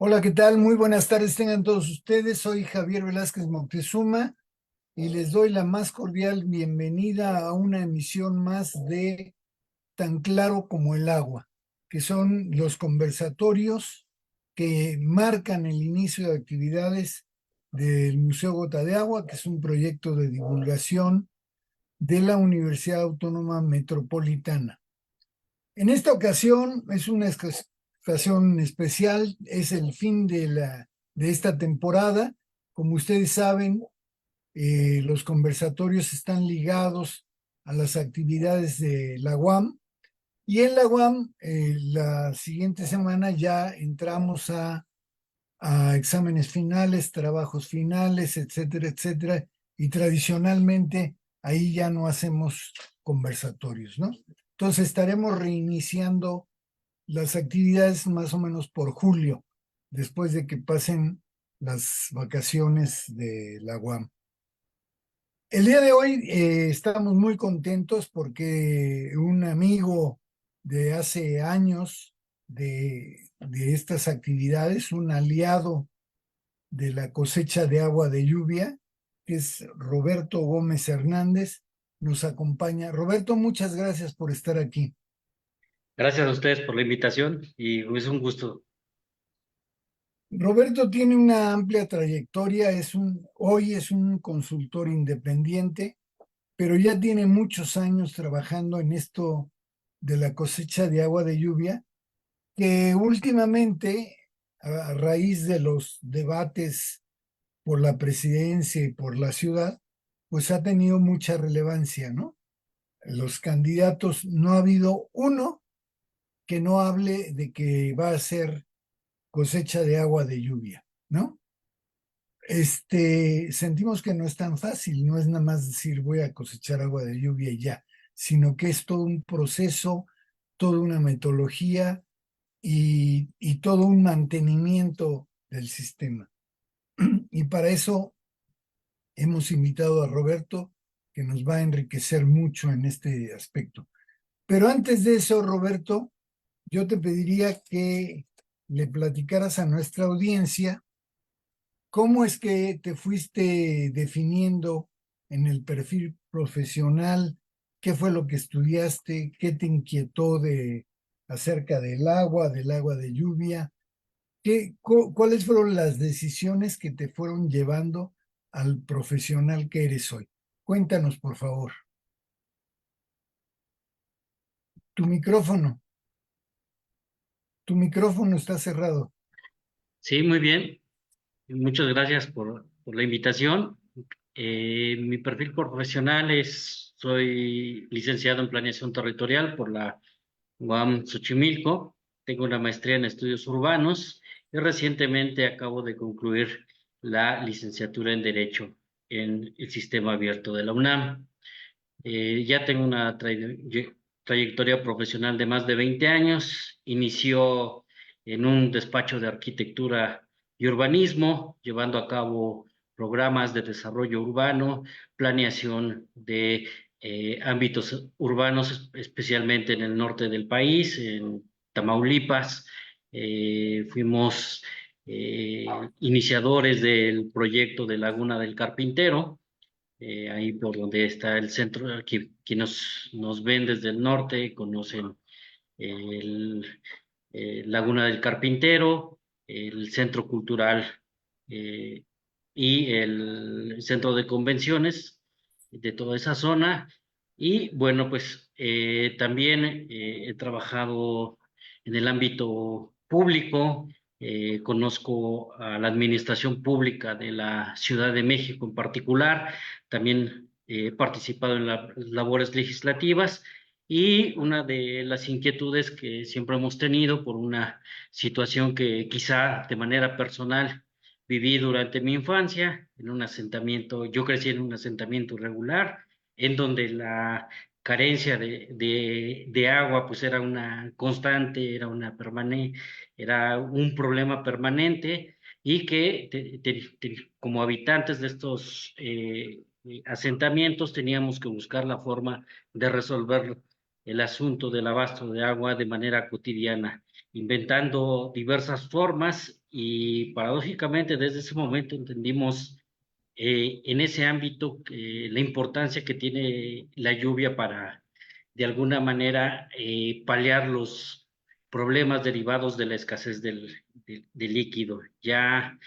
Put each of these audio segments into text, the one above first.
Hola, ¿qué tal? Muy buenas tardes tengan todos ustedes. Soy Javier Velázquez Moctezuma y les doy la más cordial bienvenida a una emisión más de Tan claro como el agua, que son los conversatorios que marcan el inicio de actividades del Museo Gota de Agua, que es un proyecto de divulgación de la Universidad Autónoma Metropolitana. En esta ocasión es una ocasión especial, es el fin de esta temporada. Como ustedes saben, los conversatorios están ligados a las actividades de la UAM y en la UAM la siguiente semana ya entramos a exámenes finales, trabajos finales, etcétera, etcétera, y tradicionalmente ahí ya no hacemos conversatorios, ¿no? Entonces estaremos reiniciando las actividades más o menos por julio, después de que pasen las vacaciones de la UAM. El día de hoy estamos muy contentos porque un amigo de hace años de estas actividades, un aliado de la cosecha de agua de lluvia, que es Roberto Gómez Hernández, nos acompaña. Roberto, muchas gracias por estar aquí. Gracias a ustedes por la invitación y es un gusto. Roberto tiene una amplia trayectoria, hoy es un consultor independiente, pero ya tiene muchos años trabajando en esto de la cosecha de agua de lluvia, que últimamente, a raíz de los debates por la presidencia y por la ciudad, pues ha tenido mucha relevancia, ¿no? Los candidatos, no ha habido uno que no hable de que va a ser cosecha de agua de lluvia, ¿no? Sentimos que no es tan fácil, no es nada más decir voy a cosechar agua de lluvia y ya, sino que es todo un proceso, toda una metodología y todo un mantenimiento del sistema. Y para eso hemos invitado a Roberto, que nos va a enriquecer mucho en este aspecto. Pero antes de eso, Roberto, yo te pediría que le platicaras a nuestra audiencia cómo es que te fuiste definiendo en el perfil profesional, qué fue lo que estudiaste, qué te inquietó acerca del agua de lluvia, cuáles fueron las decisiones que te fueron llevando al profesional que eres hoy. Cuéntanos, por favor. Tu micrófono, tu micrófono está cerrado. Sí, muy bien. Muchas gracias por la invitación. Mi perfil profesional soy licenciado en Planeación Territorial por la UAM Xochimilco. Tengo una maestría en Estudios Urbanos y recientemente acabo de concluir la licenciatura en Derecho en el Sistema Abierto de la UNAM. Ya tengo una trayectoria profesional de más de 20 años. Inició en un despacho de arquitectura y urbanismo, llevando a cabo programas de desarrollo urbano, planeación de ámbitos urbanos, especialmente en el norte del país, en Tamaulipas. Fuimos iniciadores del proyecto de Laguna del Carpintero, ahí por donde está el centro. Aquí, nos ven desde el norte, conocen el Laguna del Carpintero, el Centro Cultural eh, y el Centro de Convenciones de toda esa zona. Y bueno, pues también he trabajado en el ámbito público. Conozco a la administración pública de la Ciudad de México en particular. También he participado en las labores legislativas, y una de las inquietudes que siempre hemos tenido por una situación que quizá de manera personal viví durante mi infancia, en un asentamiento. Yo crecí en un asentamiento irregular, en donde la carencia de agua pues era una constante, era un problema permanente, y que como habitantes de estos asentamientos teníamos que buscar la forma de resolver el asunto del abasto de agua de manera cotidiana, inventando diversas formas y paradójicamente desde ese momento entendimos en ese ámbito la importancia que tiene la lluvia para, de alguna manera, paliar los problemas derivados de la escasez del líquido. Ya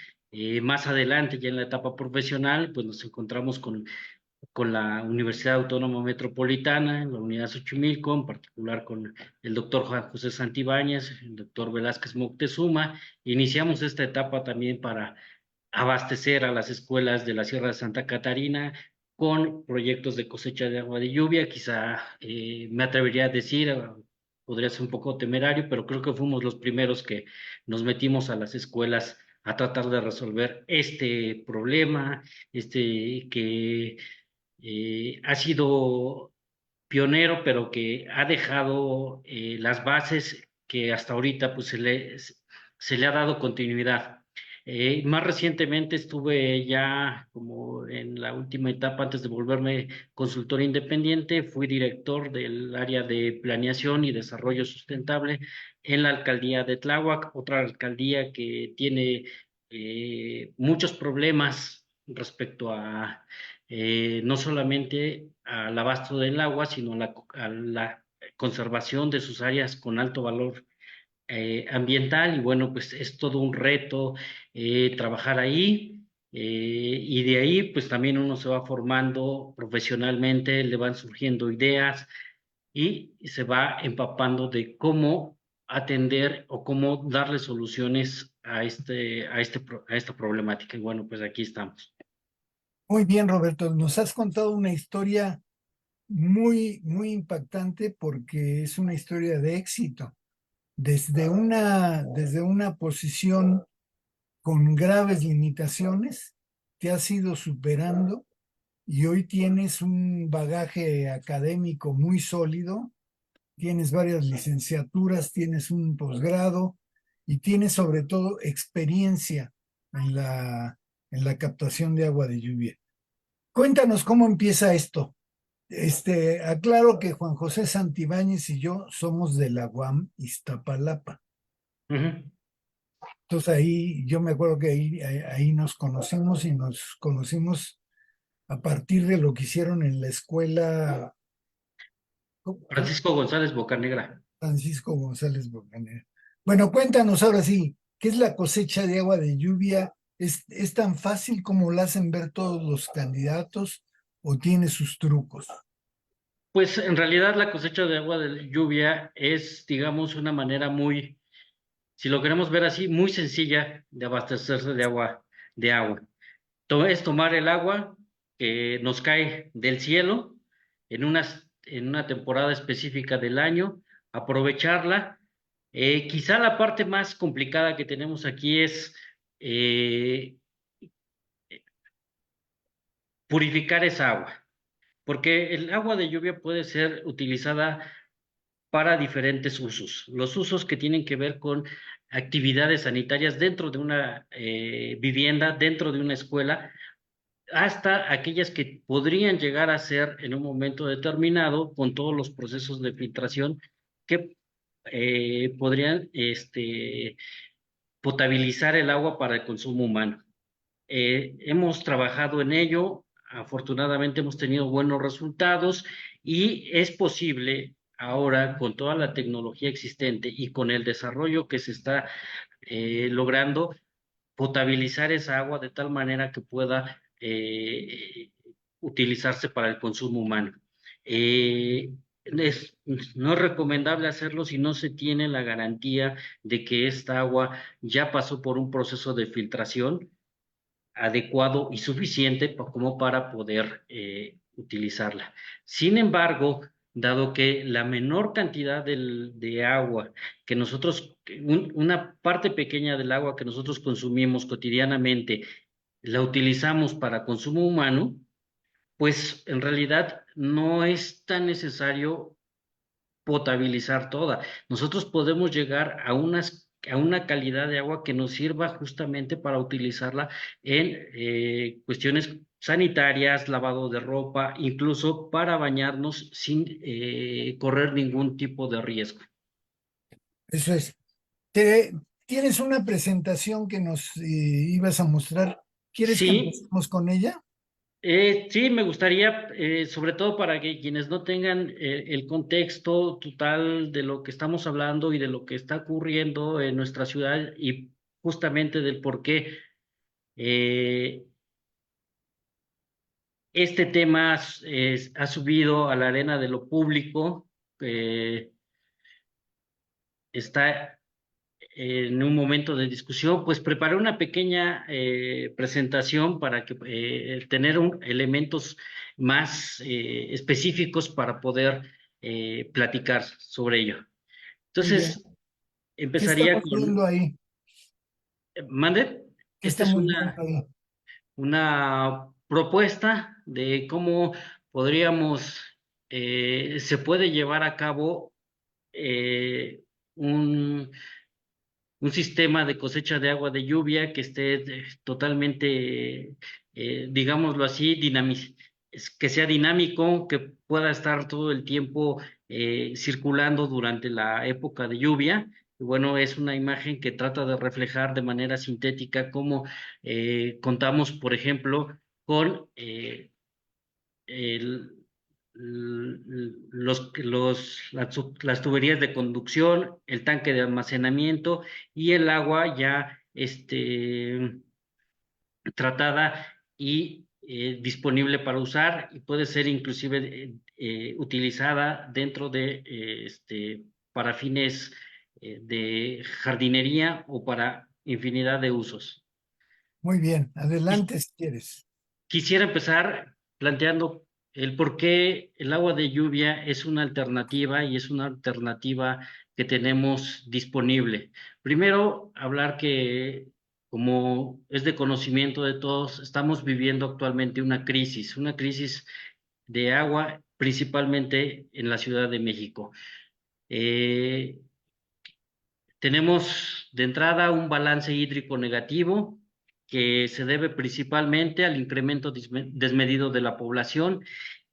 más adelante, ya en la etapa profesional, pues nos encontramos con la Universidad Autónoma Metropolitana, en la Unidad Xochimilco, en particular con el doctor Juan José Santibáñez, el doctor Velázquez Moctezuma. Iniciamos esta etapa también para abastecer a las escuelas de la Sierra de Santa Catarina con proyectos de cosecha de agua de lluvia. Quizá me atrevería a decir, podría ser un poco temerario, pero creo que fuimos los primeros que nos metimos a las escuelas a tratar de resolver este problema, que ha sido pionero, pero que ha dejado las bases que hasta ahorita pues se le ha dado continuidad. Más recientemente estuve ya como en la última etapa antes de volverme consultor independiente, fui director del área de planeación y desarrollo sustentable en la alcaldía de Tláhuac, otra alcaldía que tiene muchos problemas respecto a no solamente al abasto del agua, sino a la conservación de sus áreas con alto valor ambiental. Y bueno, pues es todo un reto trabajar ahí. Y de ahí, pues también uno se va formando profesionalmente, le van surgiendo ideas y se va empapando de cómo atender o cómo darle soluciones a esta problemática. Y bueno, pues aquí estamos. Muy bien, Roberto, nos has contado una historia muy impactante porque es una historia de éxito. Desde una posición con graves limitaciones, te has ido superando y hoy tienes un bagaje académico muy sólido, tienes varias licenciaturas, tienes un posgrado y tienes sobre todo experiencia en la captación de agua de lluvia. Cuéntanos cómo empieza esto. Aclaro que Juan José Santibáñez y yo somos de la UAM Iztapalapa. Ujú. Entonces ahí, yo me acuerdo que ahí nos conocimos y nos conocimos a partir de lo que hicieron en la escuela Francisco González Bocanegra. Francisco González Bocanegra. Bueno, cuéntanos ahora sí, ¿qué es la cosecha de agua de lluvia? ¿Es tan fácil como la hacen ver todos los candidatos o tiene sus trucos? Pues en realidad la cosecha de agua de lluvia es, digamos, una manera muy, si lo queremos ver así, muy sencilla de abastecerse de agua. Es tomar el agua que nos cae del cielo en una temporada específica del año, aprovecharla. Quizá la parte más complicada que tenemos aquí es eh, purificar esa agua, porque el agua de lluvia puede ser utilizada para diferentes usos. Los usos que tienen que ver con actividades sanitarias dentro de una vivienda, dentro de una escuela, hasta aquellas que podrían llegar a ser en un momento determinado con todos los procesos de filtración que podrían potabilizar el agua para el consumo humano. Hemos trabajado en ello, afortunadamente hemos tenido buenos resultados y es posible ahora con toda la tecnología existente y con el desarrollo que se está logrando potabilizar esa agua de tal manera que pueda utilizarse para el consumo humano. Eh, es- no es recomendable hacerlo si no se tiene la garantía de que esta agua ya pasó por un proceso de filtración adecuado y suficiente como para poder utilizarla. Sin embargo, dado que la menor cantidad de agua que nosotros, una parte pequeña del agua que nosotros consumimos cotidianamente, la utilizamos para consumo humano, pues en realidad no es tan necesario potabilizar toda. Nosotros podemos llegar a una calidad de agua que nos sirva justamente para utilizarla en cuestiones sanitarias, lavado de ropa, incluso para bañarnos sin correr ningún tipo de riesgo. Eso es. tienes una presentación que nos ibas a mostrar. ¿Quieres que Sí, empecemos con ella? sí, me gustaría, sobre todo para que quienes no tengan el contexto total de lo que estamos hablando y de lo que está ocurriendo en nuestra ciudad y justamente del por qué eh, este tema ha subido a la arena de lo público, está en un momento de discusión, pues preparé una pequeña presentación para que tener elementos más específicos para poder platicar sobre ello. Muy bien. Entonces, ¿Qué empezaría estamos viendo con, ahí? mande, ¿Qué esta es estamos viendo ahí? una propuesta de cómo podríamos, se puede llevar a cabo eh, un un sistema de cosecha de agua de lluvia que esté totalmente, digámoslo así, que sea dinámico, que pueda estar todo el tiempo circulando durante la época de lluvia. Y bueno, es una imagen que trata de reflejar de manera sintética cómo contamos, por ejemplo, con el- las tuberías de conducción, el tanque de almacenamiento y el agua ya tratada y disponible para usar y puede ser inclusive utilizada dentro de para fines de jardinería o para infinidad de usos. Muy bien, Quis- adelante si quieres. Quisiera empezar planteando el por qué el agua de lluvia es una alternativa y es una alternativa que tenemos disponible. Primero, hablar que, como es de conocimiento de todos, estamos viviendo actualmente una crisis de agua, principalmente en la Ciudad de México. Eh, Tenemos de entrada un balance hídrico negativo que se debe principalmente al incremento desmedido de la población,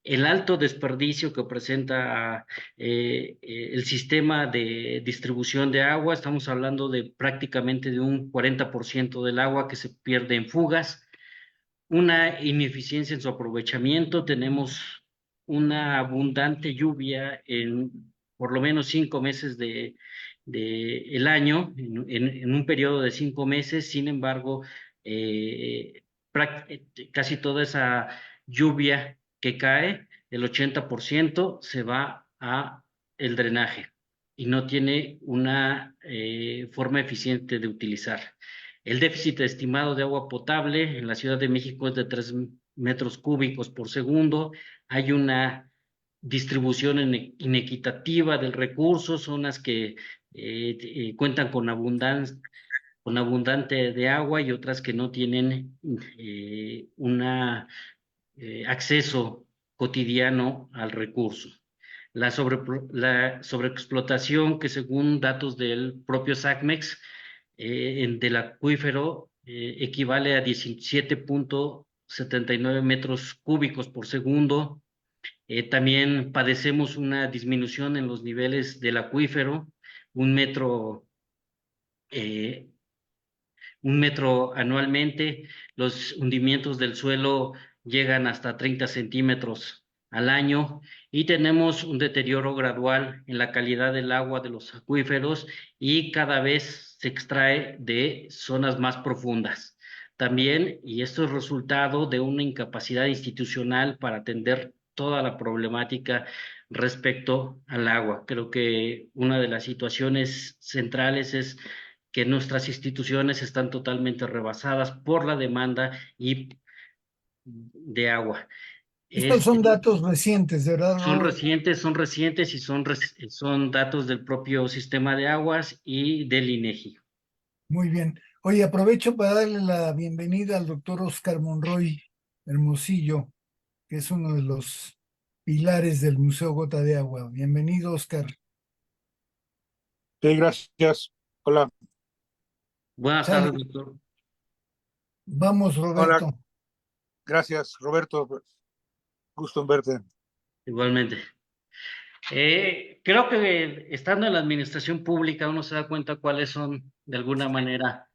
el alto desperdicio que presenta el sistema de distribución de agua. Estamos hablando de prácticamente de un 40% del agua que se pierde en fugas, una ineficiencia en su aprovechamiento. Tenemos una abundante lluvia en por lo menos 5 meses de el año, en un periodo de 5 meses. Sin embargo, casi toda esa lluvia que cae, el 80% se va a el drenaje y no tiene una forma eficiente de utilizar. El déficit estimado de agua potable en la Ciudad de México es de 3 metros cúbicos por segundo. Hay una distribución inequitativa del recurso, zonas que cuentan con abundante de agua y otras que no tienen una acceso cotidiano al recurso. La sobreexplotación, que según datos del propio SACMEX, del acuífero, equivale a 17,79 metros cúbicos por segundo. También padecemos una disminución en los niveles del acuífero, un metro eh, un metro anualmente. Los hundimientos del suelo llegan hasta 30 centímetros al año y tenemos un deterioro gradual en la calidad del agua de los acuíferos y cada vez se extrae de zonas más profundas. También, y esto es resultado de una incapacidad institucional para atender toda la problemática respecto al agua. Creo que una de las situaciones centrales es que nuestras instituciones están totalmente rebasadas por la demanda y de agua. Estos Este, son datos recientes, ¿verdad, Robert? son recientes y son datos del propio sistema de aguas y del INEGI. Muy bien. Oye, aprovecho para darle la bienvenida al doctor Oscar Monroy Hermosillo, que es uno de los pilares del Museo Gota de Agua. Bienvenido, Oscar. Sí, gracias. Hola, Buenas Sale. tardes, doctor. Vamos, hola, Roberto. gracias, Roberto. Gusto en verte. Igualmente. Creo que estando en la administración pública uno se da cuenta cuáles son, de alguna manera,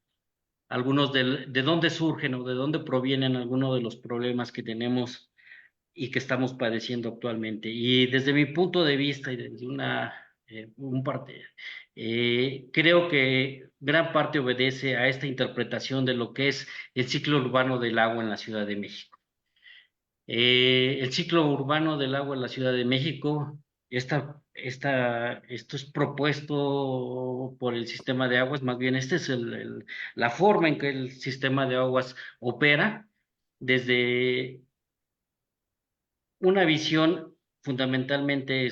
algunos de dónde surgen o de dónde provienen algunos de los problemas que tenemos y que estamos padeciendo actualmente. Y desde mi punto de vista y desde un parte, creo que gran parte obedece a esta interpretación de lo que es el ciclo urbano del agua en la Ciudad de México. El ciclo urbano del agua en la Ciudad de México, esto es propuesto por el sistema de aguas, más bien esta es la forma en que el sistema de aguas opera desde una visión fundamentalmente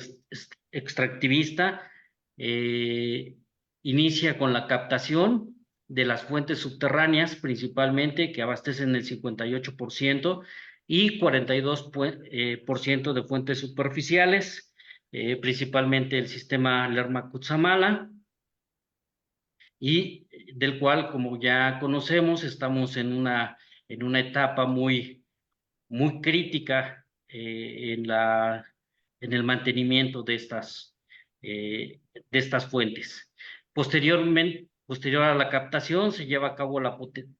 extractivista. eh, Inicia con la captación de las fuentes subterráneas principalmente, que abastecen el 58% y 42% de fuentes superficiales, principalmente el sistema Lerma-Cutzamala, y del cual, como ya conocemos, estamos en una etapa muy crítica en el mantenimiento de estas fuentes. Posterior a la captación, se lleva a cabo la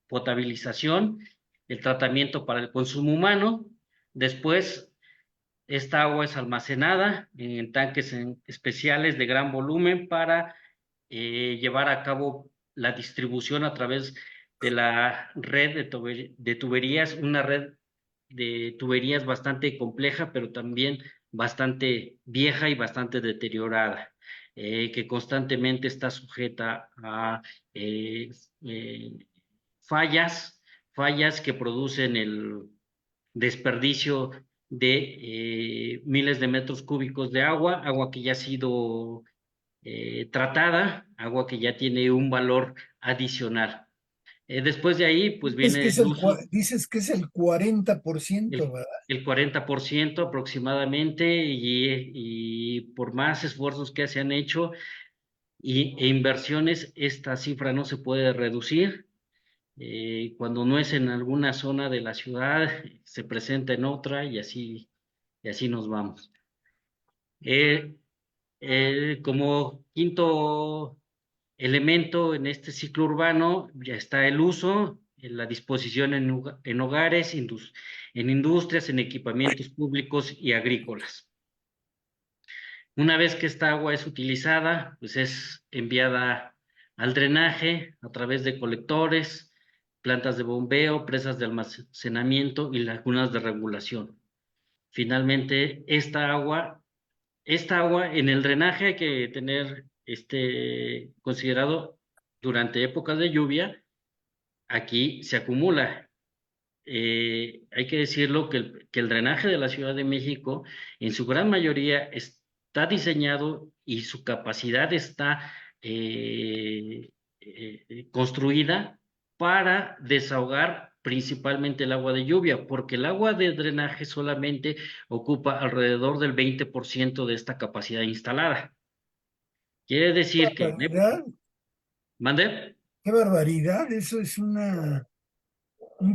potabilización, el tratamiento para el consumo humano. Después, esta agua es almacenada en tanques especiales de gran volumen para llevar a cabo la distribución a través de la red de tuberías, una red de tuberías bastante compleja, pero también bastante vieja y bastante deteriorada, que constantemente está sujeta a eh, eh, fallas, fallas que producen el desperdicio de miles de metros cúbicos de agua, agua que ya ha sido tratada, agua que ya tiene un valor adicional. Después de ahí, pues Es viene que es el uso, dices que es el 40%, ¿verdad? el 40% aproximadamente, y por más esfuerzos que se han hecho e inversiones, esta cifra no se puede reducir. Cuando no es en alguna zona de la ciudad, se presenta en otra y así nos vamos. Eh, Como quinto elemento en este ciclo urbano ya está el uso, la disposición en hogares, en industrias, en equipamientos públicos y agrícolas. Una vez que esta agua es utilizada, pues es enviada al drenaje a través de colectores, plantas de bombeo, presas de almacenamiento y lagunas de regulación. Finalmente, esta agua en el drenaje hay que tener considerado durante épocas de lluvia, aquí se acumula. Hay que decirlo que el drenaje de la Ciudad de México en su gran mayoría está diseñado y su capacidad está construida para desahogar principalmente el agua de lluvia, porque el agua de drenaje solamente ocupa alrededor del 20% de esta capacidad instalada. Quiere decir que, Barbaridad, ¿mande? qué barbaridad, eso es un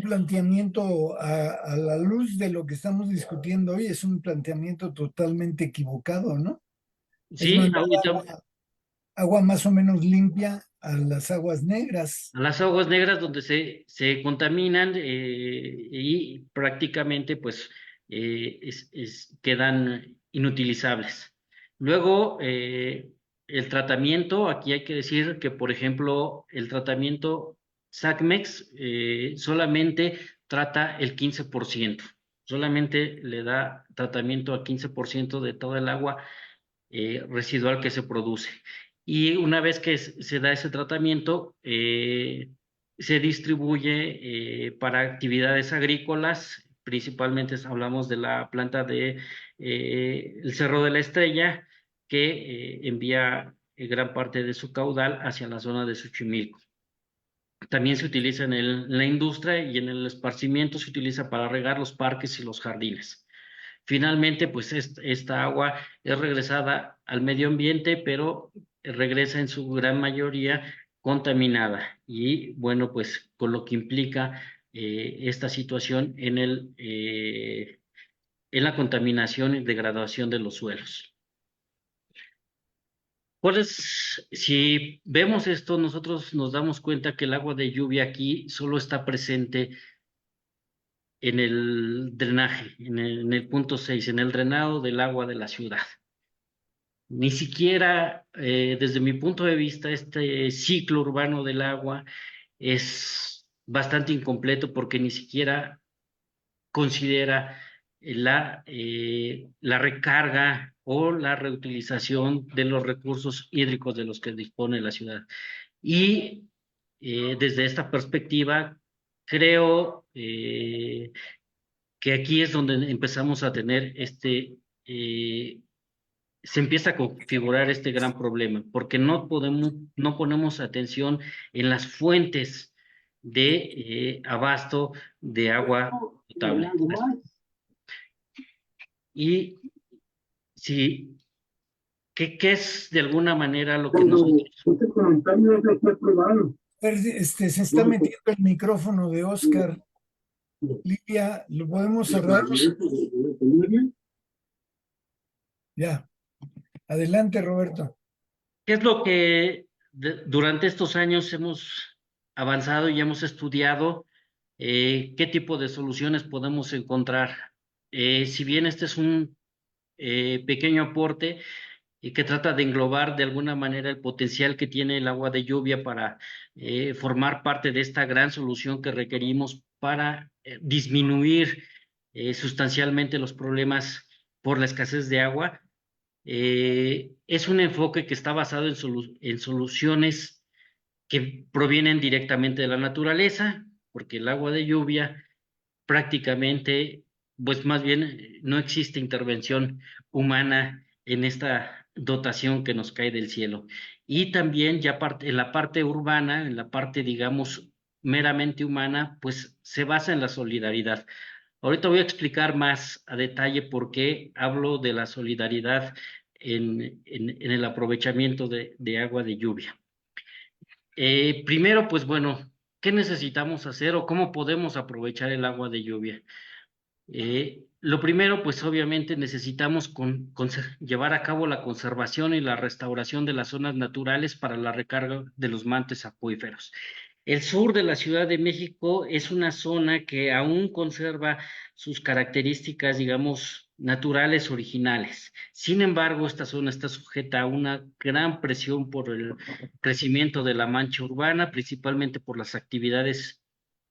planteamiento a la luz de lo que estamos discutiendo hoy, es un planteamiento totalmente equivocado, ¿no? Es Sí, mandar ahorita agua más o menos limpia a las aguas negras. a las aguas negras donde se contaminan y prácticamente pues quedan inutilizables. Luego, el tratamiento, aquí hay que decir que, por ejemplo, el tratamiento SACMEX solamente trata el 15%, solamente le da tratamiento al 15% de toda el agua residual que se produce. Y una vez que se da ese tratamiento, se distribuye para actividades agrícolas, principalmente hablamos de la planta de el Cerro de la Estrella, que envía gran parte de su caudal hacia la zona de Xochimilco. También se utiliza en la industria y en el esparcimiento se utiliza para regar los parques y los jardines. Finalmente, pues esta agua es regresada al medio ambiente, pero regresa en su gran mayoría contaminada. Y bueno, pues con lo que implica esta situación en la contaminación y degradación de los suelos. Si vemos esto, nosotros nos damos cuenta que el agua de lluvia aquí solo está presente en el drenaje, en el punto 6, en el drenado del agua de la ciudad. Ni siquiera, desde mi punto de vista, este ciclo urbano del agua es bastante incompleto porque ni siquiera considera la recarga o la reutilización de los recursos hídricos de los que dispone la ciudad. Y desde esta perspectiva, creo que aquí es donde empezamos a tener se empieza a configurar este gran problema, porque no ponemos atención en las fuentes de abasto de agua potable. Y si, ¿qué es de alguna manera lo que nosotros... Se está metiendo el micrófono de Oscar. Lidia, ¿lo podemos cerrar? Ya. Adelante, Roberto. ¿Qué es lo que durante estos años hemos avanzado y hemos estudiado? ¿Qué tipo de soluciones podemos encontrar? Si bien este es un pequeño aporte y que trata de englobar de alguna manera el potencial que tiene el agua de lluvia para formar parte de esta gran solución que requerimos para disminuir sustancialmente los problemas por la escasez de agua. Es un enfoque que está basado en soluciones que provienen directamente de la naturaleza, porque el agua de lluvia prácticamente, pues más bien no existe intervención humana en esta dotación que nos cae del cielo. Y también ya en la parte urbana, en la parte, digamos, meramente humana, pues se basa en la solidaridad. Ahorita voy a explicar más a detalle por qué hablo de la solidaridad en el aprovechamiento de agua de lluvia. Primero, pues bueno, ¿qué necesitamos hacer o cómo podemos aprovechar el agua de lluvia? Lo primero, pues obviamente necesitamos llevar a cabo la conservación y la restauración de las zonas naturales para la recarga de los mantos acuíferos. El sur de la Ciudad de México es una zona que aún conserva sus características, digamos, naturales originales. Sin embargo, esta zona está sujeta a una gran presión por el crecimiento de la mancha urbana, principalmente por las actividades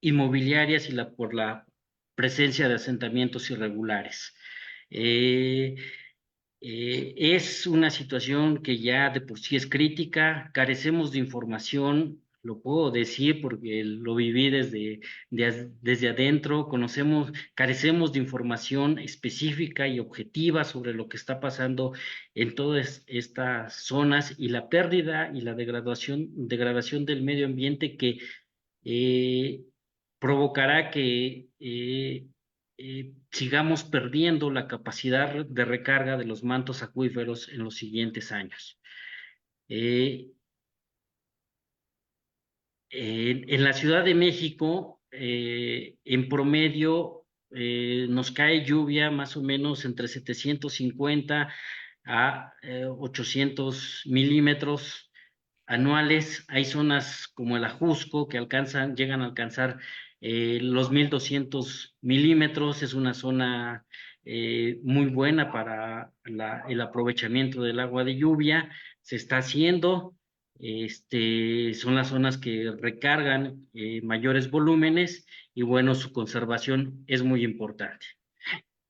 inmobiliarias y por la presencia de asentamientos irregulares. Eh, es una situación que ya de por sí es crítica, carecemos de información, lo puedo decir porque lo viví desde adentro, carecemos de información específica y objetiva sobre lo que está pasando en todas estas zonas y la pérdida y la degradación del medio ambiente que eh, provocará que sigamos perdiendo la capacidad de recarga de los mantos acuíferos en los siguientes años. Eh, en la Ciudad de México, en promedio, nos cae lluvia más o menos entre 750 a 800 milímetros anuales. Hay zonas como el Ajusco que llegan a alcanzar los 1200 milímetros. Es una zona muy buena para el aprovechamiento del agua de lluvia. Se está haciendo. Son las zonas que recargan mayores volúmenes y bueno, su conservación es muy importante.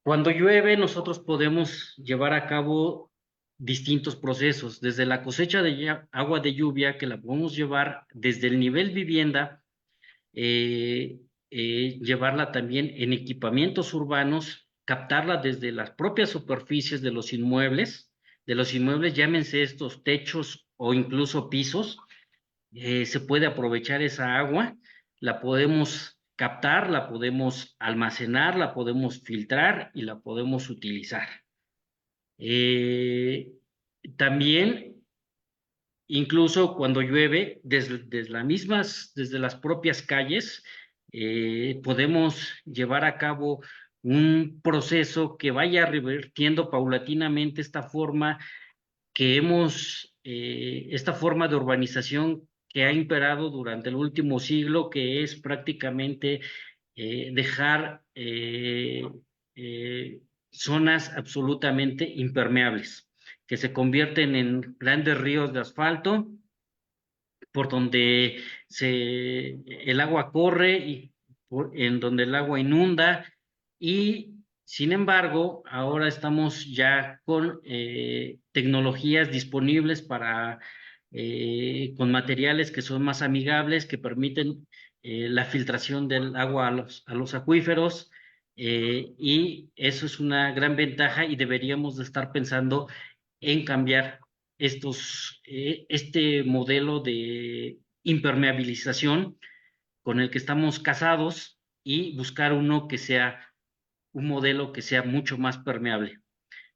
Cuando llueve, nosotros podemos llevar a cabo distintos procesos, desde la cosecha de agua de lluvia, que la podemos llevar desde el nivel vivienda, eh, llevarla también en equipamientos urbanos, captarla desde las propias superficies de los inmuebles, llámense estos techos o incluso pisos. Se puede aprovechar esa agua, la podemos captar, la podemos almacenar, la podemos filtrar y la podemos utilizar. Eh, También, incluso cuando llueve, desde las propias calles, podemos llevar a cabo un proceso que vaya revertiendo paulatinamente esta forma que hemos esta forma de urbanización que ha imperado durante el último siglo, que es prácticamente dejar eh, zonas absolutamente impermeables, que se convierten en grandes ríos de asfalto por donde el agua corre y en donde el agua inunda. Y sin embargo, ahora estamos ya con tecnologías disponibles con materiales que son más amigables, que permiten la filtración del agua a los acuíferos. Y eso es una gran ventaja y deberíamos de estar pensando en cambiar este modelo de impermeabilización con el que estamos casados y buscar uno que sea un modelo que sea mucho más permeable.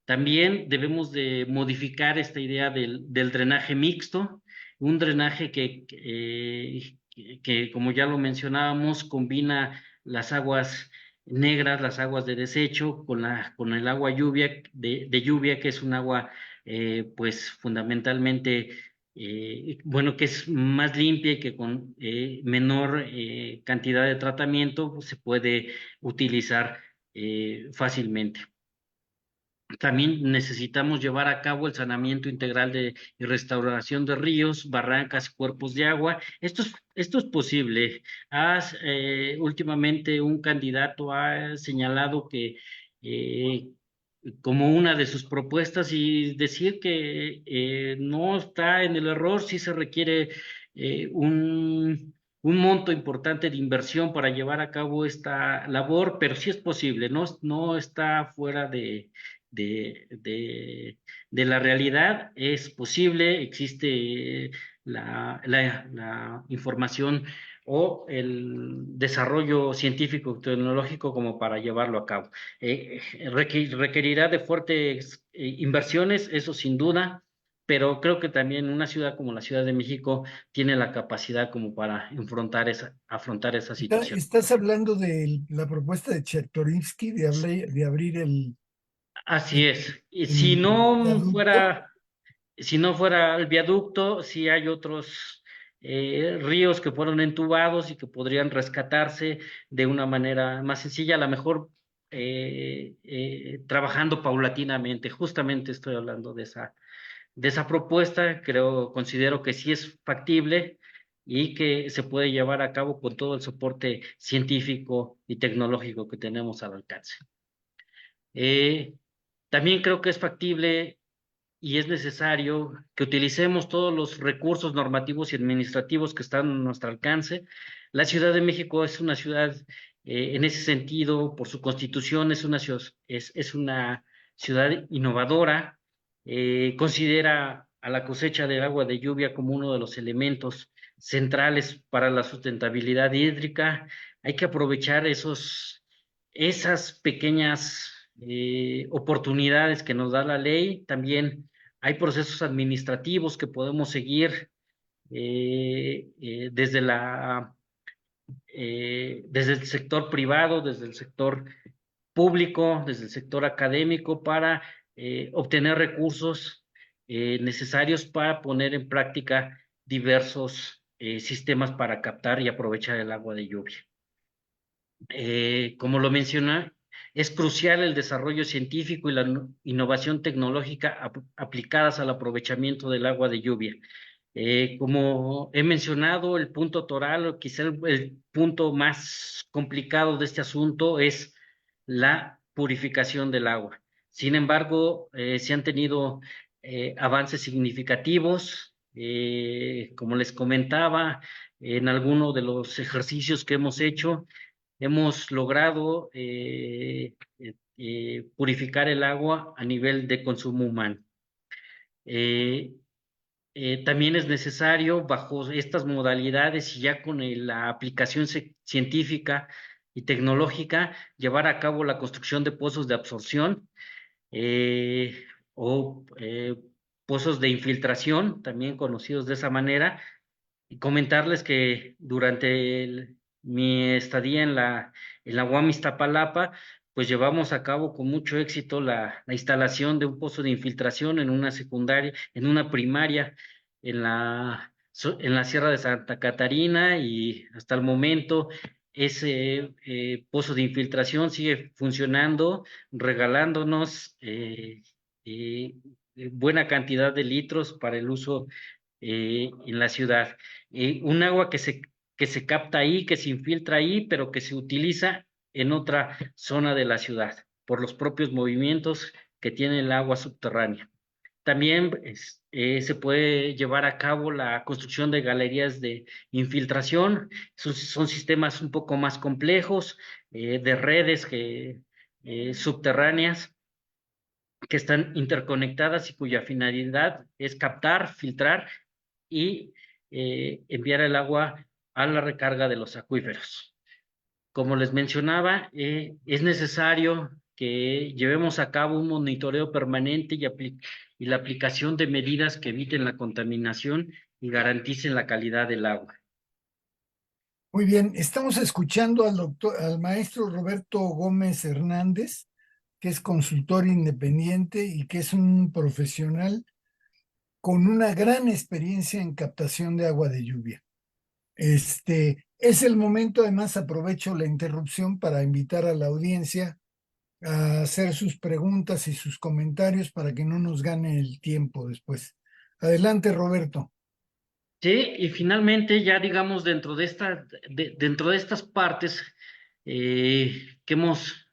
También debemos de modificar esta idea del drenaje mixto, un drenaje que, como ya lo mencionábamos, combina las aguas negras, las aguas de desecho, con el agua de lluvia, que es un agua, pues fundamentalmente, bueno, que es más limpia y que con menor cantidad de tratamiento pues, se puede utilizar fácilmente. También necesitamos llevar a cabo el saneamiento integral y restauración de ríos, barrancas, cuerpos de agua. Esto es posible. Últimamente un candidato ha señalado que eh, como una de sus propuestas y decir que no está en el error, sí se requiere un monto importante de inversión para llevar a cabo esta labor, pero sí es posible, no está fuera de, de, de la realidad, es posible, existe la información o el desarrollo científico tecnológico como para llevarlo a cabo. Requerirá de fuertes inversiones, eso sin duda, pero creo que también una ciudad como la Ciudad de México tiene la capacidad como para afrontar esa situación. Estás hablando de la propuesta de Chertorivsky de abrir Así el, es. Y el viaducto. si no fuera el viaducto, sí hay otros ríos que fueron entubados y que podrían rescatarse de una manera más sencilla, a lo mejor trabajando paulatinamente. Justamente estoy hablando de esa propuesta. Considero que sí es factible y que se puede llevar a cabo con todo el soporte científico y tecnológico que tenemos al alcance. Eh, También creo que es factible y es necesario que utilicemos todos los recursos normativos y administrativos que están a nuestro alcance. La Ciudad de México es una ciudad, en ese sentido, por su constitución, es una ciudad innovadora. Considera a la cosecha del agua de lluvia como uno de los elementos centrales para la sustentabilidad hídrica. Hay que aprovechar esas pequeñas oportunidades que nos da la ley. También hay procesos administrativos que podemos seguir desde el sector privado, desde el sector público, desde el sector académico, para obtener recursos necesarios para poner en práctica diversos sistemas para captar y aprovechar el agua de lluvia. Como lo menciona, es crucial el desarrollo científico y la innovación tecnológica aplicadas al aprovechamiento del agua de lluvia. Como he mencionado, el punto toral, o quizá el punto más complicado de este asunto es la purificación del agua. Sin embargo, se han tenido avances significativos. Como les comentaba, en alguno de los ejercicios que hemos hecho, hemos logrado purificar el agua a nivel de consumo humano. Eh, También es necesario, bajo estas modalidades y ya con la aplicación científica y tecnológica, llevar a cabo la construcción de pozos de absorción eh, o pozos de infiltración, también conocidos de esa manera, y comentarles que durante mi estadía en la UAM Iztapalapa, pues llevamos a cabo con mucho éxito la instalación de un pozo de infiltración en una secundaria, en una primaria, en la Sierra de Santa Catarina, y hasta el momento ese pozo de infiltración sigue funcionando, regalándonos eh, buena cantidad de litros para el uso en la ciudad. Un agua que se capta ahí, que se infiltra ahí, pero que se utiliza en otra zona de la ciudad por los propios movimientos que tiene el agua subterránea. También se puede llevar a cabo la construcción de galerías de infiltración. Son sistemas un poco más complejos, de redes subterráneas que están interconectadas y cuya finalidad es captar, filtrar y enviar el agua a la recarga de los acuíferos. Como les mencionaba, es necesario que llevemos a cabo un monitoreo permanente y la aplicación de medidas que eviten la contaminación y garanticen la calidad del agua. Muy bien, estamos escuchando al maestro Roberto Gómez Hernández, que es consultor independiente y que es un profesional con una gran experiencia en captación de agua de lluvia. Es el momento, además aprovecho la interrupción para invitar a la audiencia a hacer sus preguntas y sus comentarios para que no nos gane el tiempo después. Adelante, Roberto. Sí, y finalmente ya digamos dentro de estas partes que hemos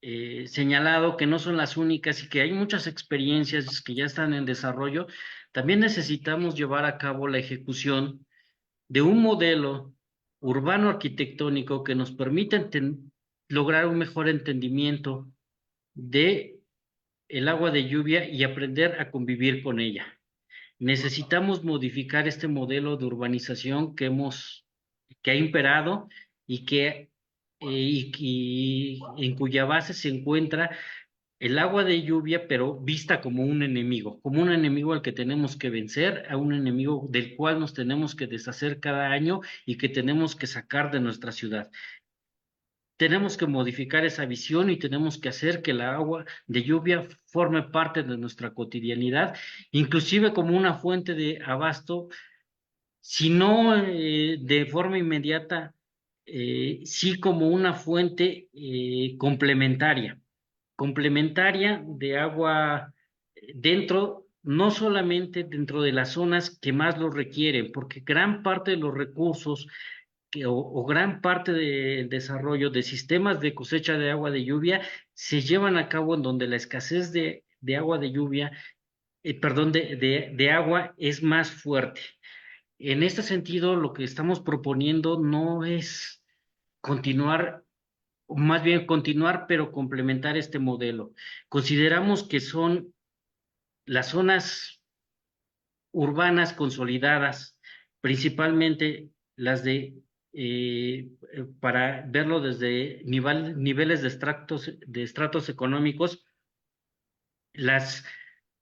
señalado que no son las únicas y que hay muchas experiencias que ya están en desarrollo, también necesitamos llevar a cabo la ejecución de un modelo urbano arquitectónico que nos permita lograr un mejor entendimiento de el agua de lluvia y aprender a convivir con ella. Necesitamos modificar este modelo de urbanización que ha imperado y en cuya base se encuentra el agua de lluvia, pero vista como un enemigo al que tenemos que vencer, a un enemigo del cual nos tenemos que deshacer cada año y que tenemos que sacar de nuestra ciudad. Tenemos que modificar esa visión y tenemos que hacer que el agua de lluvia forme parte de nuestra cotidianidad, inclusive como una fuente de abasto, si no de forma inmediata, sí como una fuente complementaria de agua no solamente dentro de las zonas que más lo requieren, porque gran parte de los recursos o gran parte del desarrollo de sistemas de cosecha de agua de lluvia se llevan a cabo en donde la escasez de agua de lluvia, perdón, de agua es más fuerte. En este sentido, lo que estamos proponiendo no es continuar, más bien continuar, pero complementar este modelo. Consideramos que son las zonas urbanas consolidadas, principalmente las para verlo desde niveles de estratos económicos, las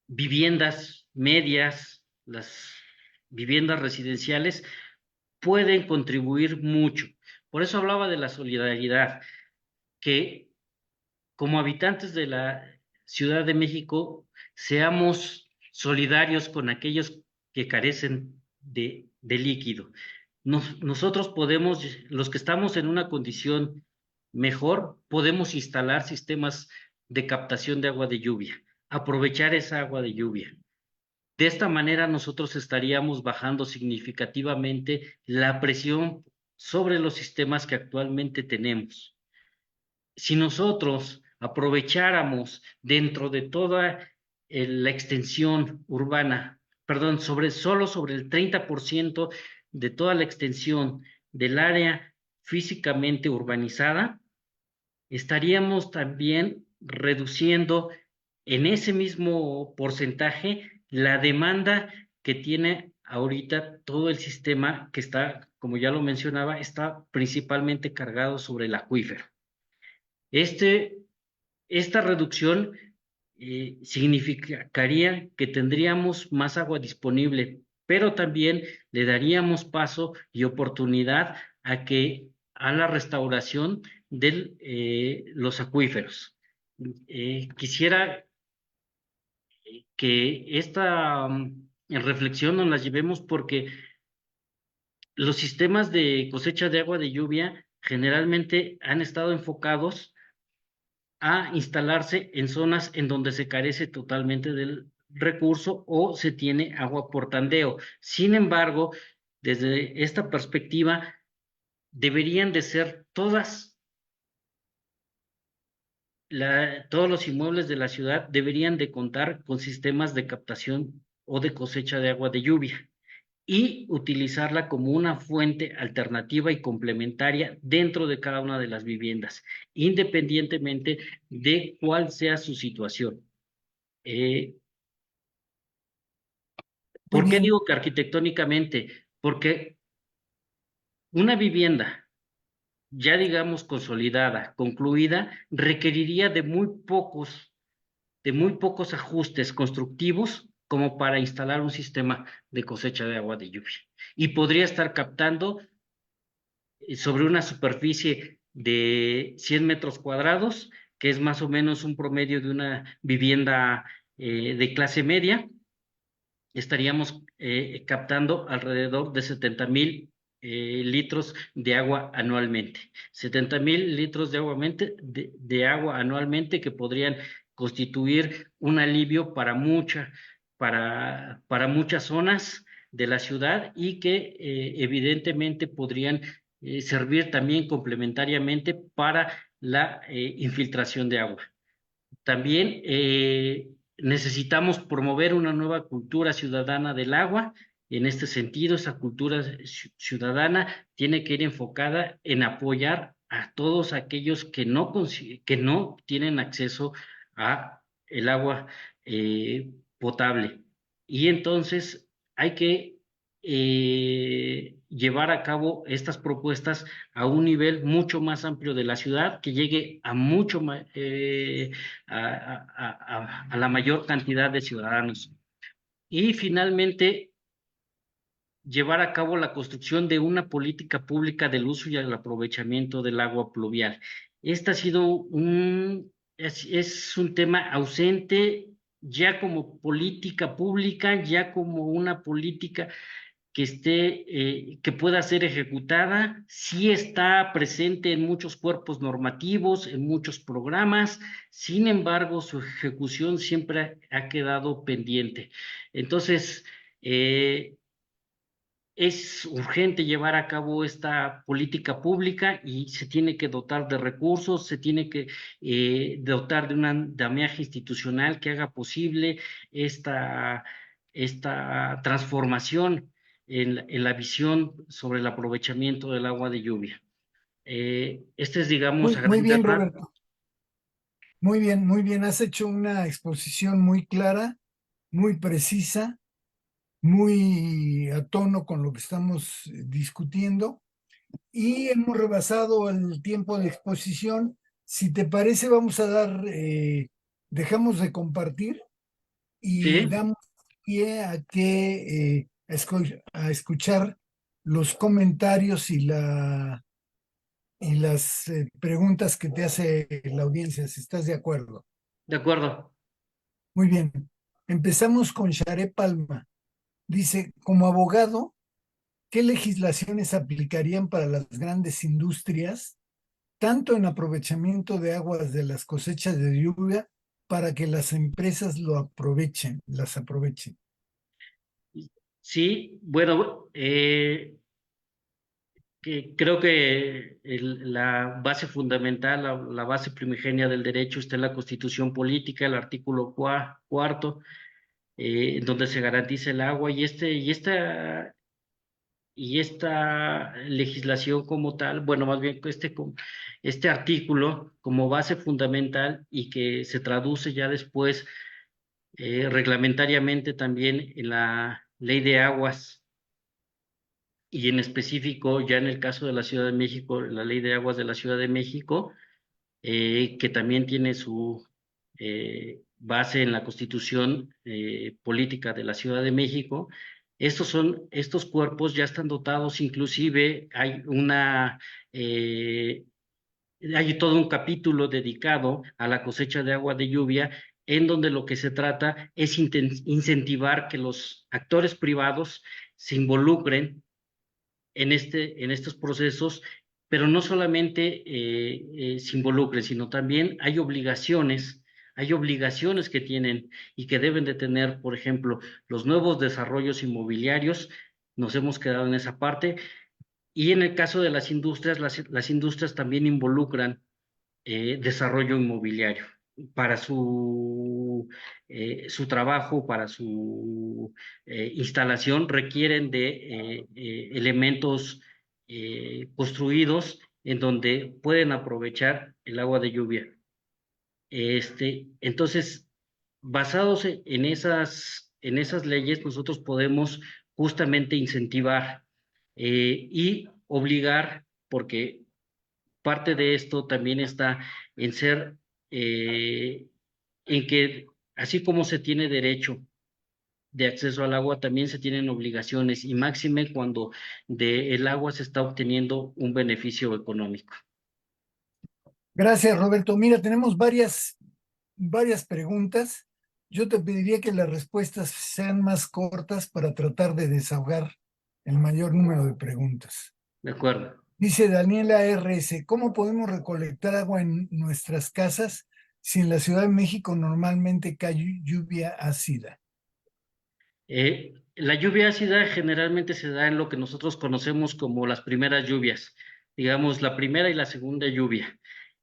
viviendas medias, las viviendas residenciales pueden contribuir mucho. Por eso hablaba de la solidaridad, que como habitantes de la Ciudad de México seamos solidarios con aquellos que carecen de líquido. Nosotros podemos, los que estamos en una condición mejor, podemos instalar sistemas de captación de agua de lluvia, aprovechar esa agua de lluvia. De esta manera nosotros estaríamos bajando significativamente la presión sobre los sistemas que actualmente tenemos. Si nosotros aprovecháramos dentro de toda la extensión urbana, perdón, solo sobre el 30% de toda la extensión del área físicamente urbanizada, estaríamos también reduciendo en ese mismo porcentaje la demanda que tiene ahorita todo el sistema que está, como ya lo mencionaba, está principalmente cargado sobre el acuífero. Esta reducción significaría que tendríamos más agua disponible, pero también le daríamos paso y oportunidad a la restauración de los acuíferos. Quisiera que esta reflexión nos la llevemos porque los sistemas de cosecha de agua de lluvia generalmente han estado enfocados a instalarse en zonas en donde se carece totalmente del recurso o se tiene agua por tandeo. Sin embargo, desde esta perspectiva, deberían de ser todos los inmuebles de la ciudad deberían de contar con sistemas de captación o de cosecha de agua de lluvia y utilizarla como una fuente alternativa y complementaria dentro de cada una de las viviendas, independientemente de cuál sea su situación. Eh, Muy ¿Por qué bien. digo que arquitectónicamente? Porque una vivienda ya digamos consolidada, concluida, requeriría de muy pocos ajustes constructivos como para instalar un sistema de cosecha de agua de lluvia. Y podría estar captando sobre una superficie de 100 metros cuadrados, que es más o menos un promedio de una vivienda de clase media, estaríamos captando alrededor de 70,000 litros de agua anualmente. 70,000 litros de agua anualmente que podrían constituir un alivio para muchas zonas de la ciudad y que evidentemente podrían servir también complementariamente para la infiltración de agua. También necesitamos promover una nueva cultura ciudadana del agua. En este sentido, esa cultura ciudadana tiene que ir enfocada en apoyar a todos aquellos que no tienen acceso a el agua potable. Y entonces hay que llevar a cabo estas propuestas a un nivel mucho más amplio de la ciudad, que llegue a mucho más a la mayor cantidad de ciudadanos. Y finalmente, llevar a cabo la construcción de una política pública del uso y el aprovechamiento del agua pluvial. Este ha sido es un tema ausente ya como política pública, ya como una política que pueda ser ejecutada, sí está presente en muchos cuerpos normativos, en muchos programas, sin embargo, su ejecución siempre ha quedado pendiente. Entonces, eh, es urgente llevar a cabo esta política pública y se tiene que dotar de recursos, se tiene que dotar de un andamiaje institucional que haga posible esta, esta transformación en la visión sobre el aprovechamiento del agua de lluvia. Este es, digamos, a Muy grandes bien, rasgos. Roberto. Muy bien, muy bien. Has hecho una exposición muy clara, muy precisa, muy a tono con lo que estamos discutiendo y hemos rebasado el tiempo de exposición. Si te parece, vamos a dejamos de compartir y Sí, damos pie a a escuchar los comentarios y las preguntas que te hace la audiencia, si estás de acuerdo. de acuerdo. Muy bien. Empezamos con Sharé Palma. Dice, como abogado, ¿qué legislaciones aplicarían para las grandes industrias, tanto en aprovechamiento de aguas de las cosechas de lluvia, para que las empresas las aprovechen? Sí, bueno, que creo que la base fundamental, la base primigenia del derecho está en la Constitución Política, el artículo cuarto, en donde se garantiza el agua y esta legislación como tal, bueno, más bien este artículo como base fundamental y que se traduce ya después reglamentariamente también en la Ley de Aguas y en específico ya en el caso de la Ciudad de México, la Ley de Aguas de la Ciudad de México, que también tiene su base en la Constitución Política de la Ciudad de México. Estos cuerpos ya están dotados, inclusive hay hay todo un capítulo dedicado a la cosecha de agua de lluvia, en donde lo que se trata es incentivar que los actores privados se involucren en estos procesos, pero no solamente se involucren, sino también hay obligaciones que tienen y que deben de tener, por ejemplo, los nuevos desarrollos inmobiliarios. Nos hemos quedado en esa parte. Y en el caso de las industrias, las industrias también involucran desarrollo inmobiliario para su trabajo, para su instalación, requieren de elementos construidos en donde pueden aprovechar el agua de lluvia. Entonces, basados en esas leyes, nosotros podemos justamente incentivar y obligar, porque parte de esto también está en ser, eh, en que así como se tiene derecho de acceso al agua, también se tienen obligaciones, y máxime cuando de el agua se está obteniendo un beneficio económico. Gracias, Roberto. Mira, tenemos varias preguntas. Yo te pediría que las respuestas sean más cortas para tratar de desahogar el mayor número de preguntas. ¿De acuerdo? Dice Daniela RS, ¿cómo podemos recolectar agua en nuestras casas si en la Ciudad de México normalmente cae lluvia ácida? La lluvia ácida generalmente se da en lo que nosotros conocemos como las primeras lluvias, digamos la primera y la segunda lluvia.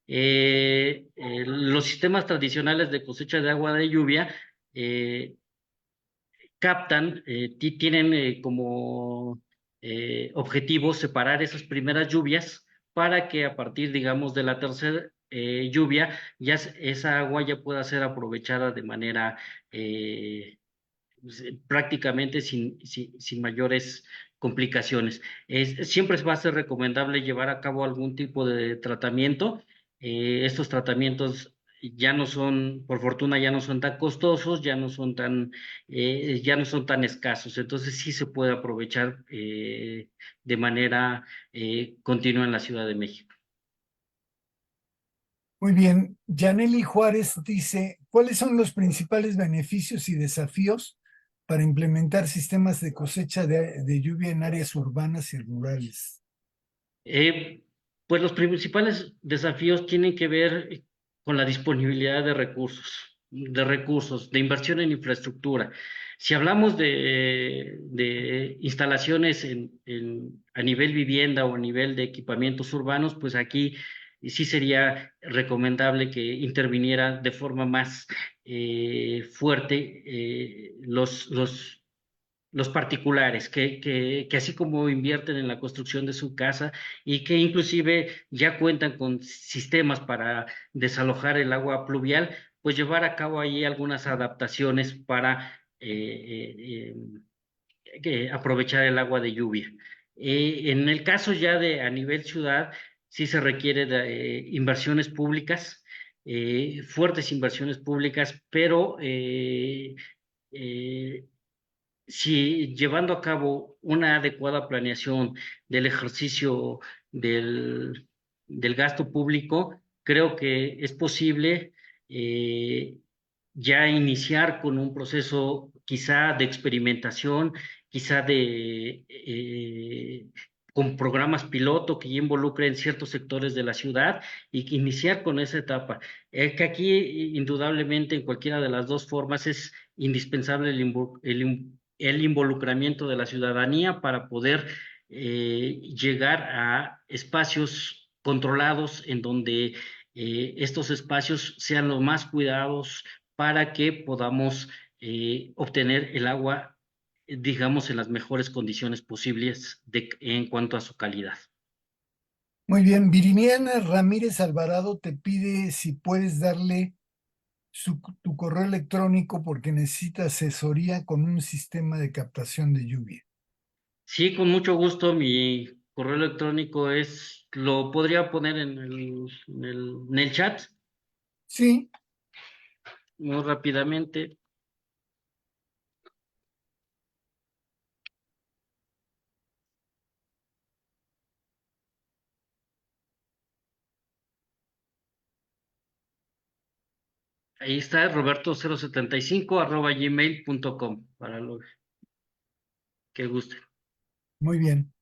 Los sistemas tradicionales de cosecha de agua de lluvia eh, captan, tienen como objetivo separar esas primeras lluvias para que a partir, digamos, de la tercera lluvia, esa agua ya pueda ser aprovechada de manera prácticamente sin mayores complicaciones. Siempre va a ser recomendable llevar a cabo algún tipo de tratamiento. Estos tratamientos ya no son, por fortuna, ya no son tan costosos, ya no son tan escasos. Entonces sí se puede aprovechar de manera continua en la Ciudad de México. Muy bien, Yaneli Juárez dice, ¿cuáles son los principales beneficios y desafíos para implementar sistemas de cosecha de lluvia en áreas urbanas y rurales? Eh, pues los principales desafíos tienen que ver con la disponibilidad de recursos, de inversión en infraestructura. Si hablamos de instalaciones a nivel vivienda o a nivel de equipamientos urbanos, pues aquí sí sería recomendable que interviniera de forma más fuerte los particulares, que así como invierten en la construcción de su casa y que inclusive ya cuentan con sistemas para desalojar el agua pluvial, pues llevar a cabo ahí algunas adaptaciones para aprovechar el agua de lluvia. En el caso ya de a nivel ciudad, sí se requiere de inversiones públicas, fuertes inversiones públicas, pero eh, si llevando a cabo una adecuada planeación del ejercicio del, del gasto público, creo que es posible eh, ya iniciar con un proceso quizá de experimentación, quizá con programas piloto que ya involucren ciertos sectores de la ciudad y que iniciar con esa etapa. Que aquí indudablemente en cualquiera de las dos formas es indispensable el involucramiento de la ciudadanía para poder llegar a espacios controlados en donde estos espacios sean los más cuidados para que podamos obtener el agua, digamos, en las mejores condiciones posibles en cuanto a su calidad. Muy bien, Viridiana Ramírez Alvarado te pide si puedes darle tu correo electrónico porque necesita asesoría con un sistema de captación de lluvia. Sí, con mucho gusto. Mi correo electrónico lo podría poner en el chat Sí, muy rápidamente. Ahí está, roberto075 @gmail.com, para lo que guste. Muy bien.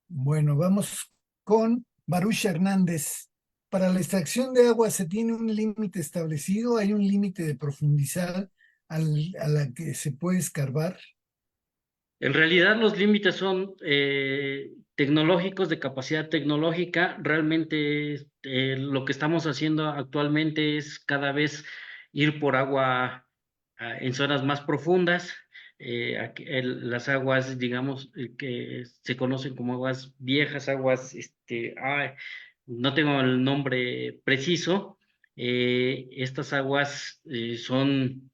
Bueno, vamos con Baruch Hernández. Para la extracción de agua se tiene un límite establecido, hay un límite de profundidad a la que se puede escarbar. En realidad los límites son tecnológicos, de capacidad tecnológica. Realmente lo que estamos haciendo actualmente es cada vez ir por agua en zonas más profundas. Las aguas, digamos, que se conocen como aguas viejas, aguas, no tengo el nombre preciso. Estas aguas son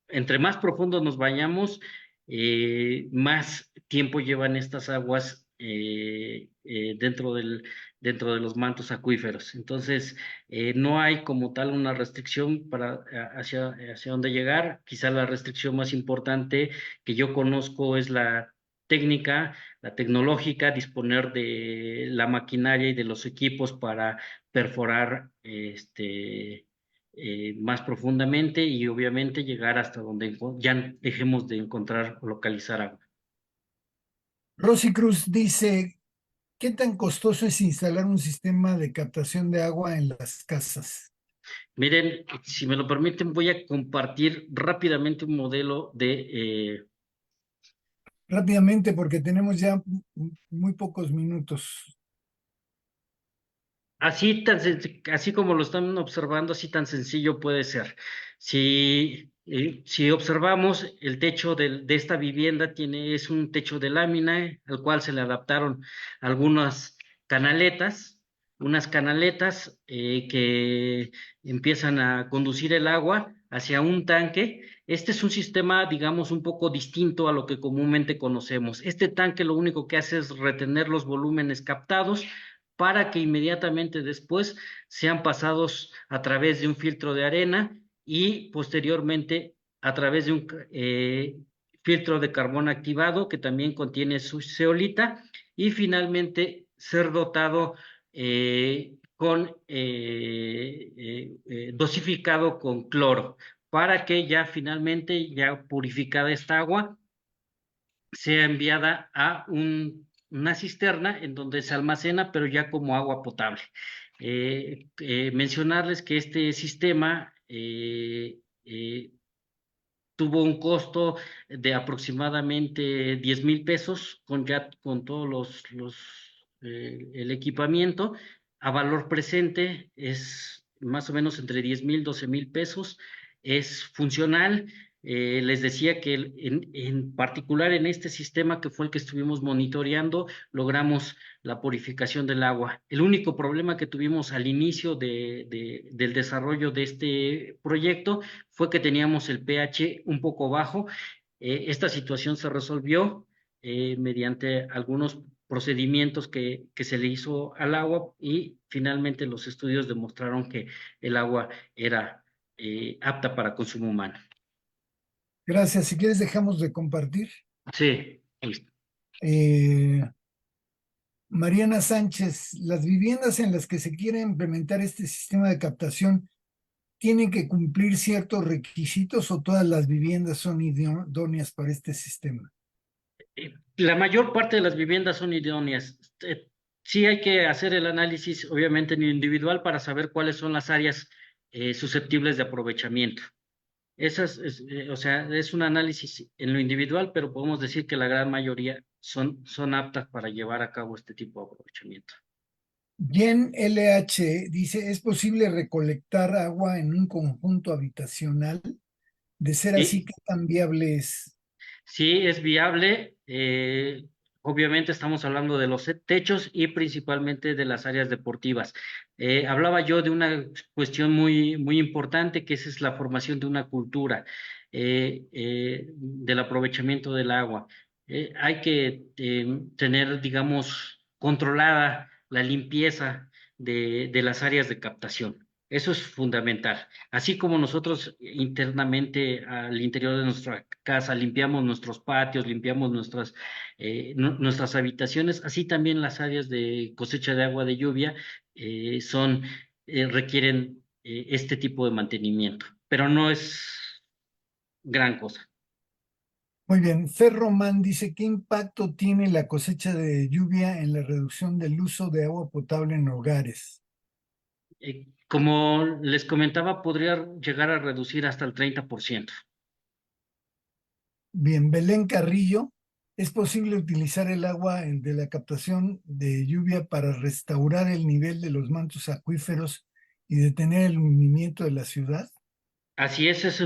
entre más profundo nos bañamos, más tiempo llevan estas aguas dentro de los mantos acuíferos. Entonces, no hay como tal una restricción hacia dónde llegar. Quizá la restricción más importante que yo conozco es la técnica, la tecnológica, disponer de la maquinaria y de los equipos para perforar más profundamente y obviamente llegar hasta donde ya dejemos de encontrar o localizar agua. Rosy Cruz dice, ¿qué tan costoso es instalar un sistema de captación de agua en las casas? Miren, si me lo permiten, voy a compartir rápidamente un modelo Rápidamente, porque tenemos ya muy pocos minutos. así como lo están observando, así tan sencillo puede ser. Si observamos el techo de esta vivienda es un techo de lámina al cual se le adaptaron algunas canaletas, unas canaletas que empiezan a conducir el agua hacia un tanque. Este es un sistema, digamos, un poco distinto a lo que comúnmente conocemos. Este tanque lo único que hace es retener los volúmenes captados para que inmediatamente después sean pasados a través de un filtro de arena y posteriormente a través de un filtro de carbón activado que también contiene su zeolita y finalmente ser dotado dosificado con cloro para que ya finalmente, ya purificada esta agua, sea enviada a una cisterna en donde se almacena, pero ya como agua potable. Mencionarles que este sistema tuvo un costo de aproximadamente 10,000 pesos con todos el equipamiento. A valor presente es más o menos entre 10,000, 12,000 pesos. Es funcional. Les decía que en particular en este sistema que fue el que estuvimos monitoreando, logramos la purificación del agua. El único problema que tuvimos al inicio del desarrollo de este proyecto fue que teníamos el pH un poco bajo. Esta situación se resolvió mediante algunos procedimientos que se le hizo al agua y finalmente los estudios demostraron que el agua era apta para consumo humano. Gracias. Si quieres, dejamos de compartir. Sí, listo. Eh, Mariana Sánchez, ¿las viviendas en las que se quiere implementar este sistema de captación tienen que cumplir ciertos requisitos o todas las viviendas son idóneas para este sistema? La mayor parte de las viviendas son idóneas. Sí hay que hacer el análisis, obviamente, en lo individual para saber cuáles son las áreas susceptibles de aprovechamiento. O sea, es un análisis en lo individual, pero podemos decir que la gran mayoría son aptas para llevar a cabo este tipo de aprovechamiento. Jen LH dice, ¿es posible recolectar agua en un conjunto habitacional? De ser así, Sí, ¿qué tan viable es? sí es viable. Obviamente estamos hablando de los techos y principalmente de las áreas deportivas. Hablaba yo de una cuestión muy, muy importante, que esa es la formación de una cultura del aprovechamiento del agua. Hay que tener, digamos, controlada la limpieza de las áreas de captación. Eso es fundamental. Así como nosotros internamente al interior de nuestra casa limpiamos nuestros patios, limpiamos nuestras habitaciones, así también las áreas de cosecha de agua de lluvia son requieren este tipo de mantenimiento, pero no es gran cosa. Muy bien. Ferroman dice, ¿qué impacto tiene la cosecha de lluvia en la reducción del uso de agua potable en hogares? Como les comentaba, podría llegar a reducir hasta el 30%. Bien, Belén Carrillo, ¿es posible utilizar el agua de la captación de lluvia para restaurar el nivel de los mantos acuíferos y detener el hundimiento de la ciudad? Así es es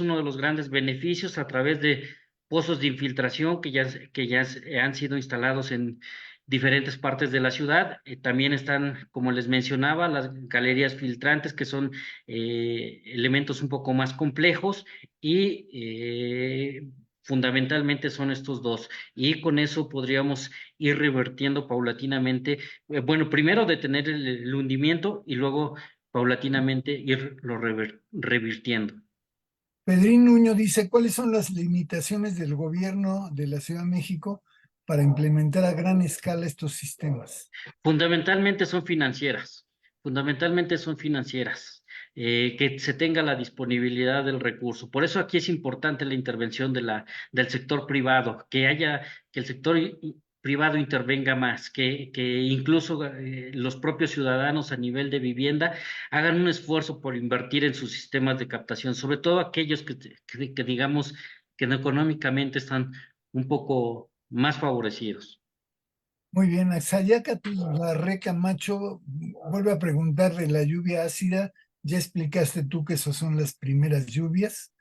uno de los grandes beneficios a través de pozos de infiltración que ya han sido instalados en diferentes partes de la ciudad. También están, como les mencionaba, las galerías filtrantes, que son elementos un poco más complejos y fundamentalmente son estos dos. Y con eso podríamos ir revertiendo paulatinamente, bueno, primero detener el hundimiento y luego paulatinamente irlo revirtiendo. Pedrín Nuño dice, ¿cuáles son las limitaciones del gobierno de la Ciudad de México para implementar a gran escala estos sistemas? Fundamentalmente son financieras, fundamentalmente son financieras, que se tenga la disponibilidad del recurso. Por eso aquí es importante la intervención del sector privado, que el sector privado intervenga más, que incluso los propios ciudadanos a nivel de vivienda hagan un esfuerzo por invertir en sus sistemas de captación, sobre todo aquellos que digamos que no económicamente están un poco más favorecidos. Muy bien, Axayáca Larre Camacho vuelve a preguntar de la lluvia ácida. Ya explicaste tú que esas son las primeras lluvias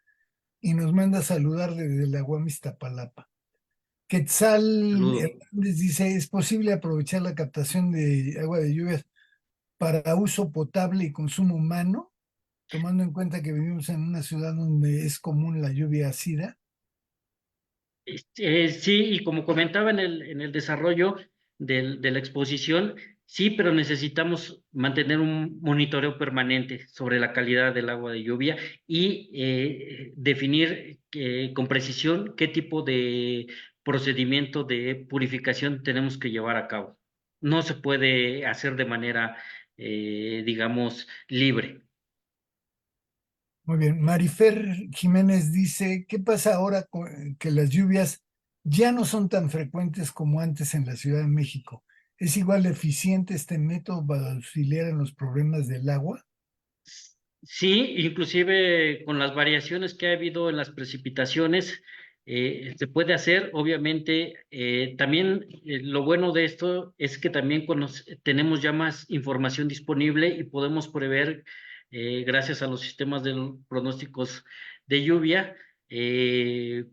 y nos manda a saludar desde la Guam Iztapalapa. Quetzal Saludos. Hernández dice, ¿es posible aprovechar la captación de agua de lluvias para uso potable y consumo humano, tomando en cuenta que vivimos en una ciudad donde es común la lluvia ácida? Sí, y como comentaba en el desarrollo de la exposición, sí, pero necesitamos mantener un monitoreo permanente sobre la calidad del agua de lluvia y definir con precisión qué tipo de procedimiento de purificación tenemos que llevar a cabo. No se puede hacer de manera, digamos, libre. Muy bien. Marifer Jiménez dice, ¿qué pasa ahora que las lluvias ya no son tan frecuentes como antes en la Ciudad de México? ¿Es igual de eficiente este método para auxiliar en los problemas del agua? Sí, inclusive con las variaciones que ha habido en las precipitaciones, se puede hacer. Obviamente, también lo bueno de esto es que también tenemos ya más información disponible y podemos prever, gracias a los sistemas de pronósticos de lluvia, eh,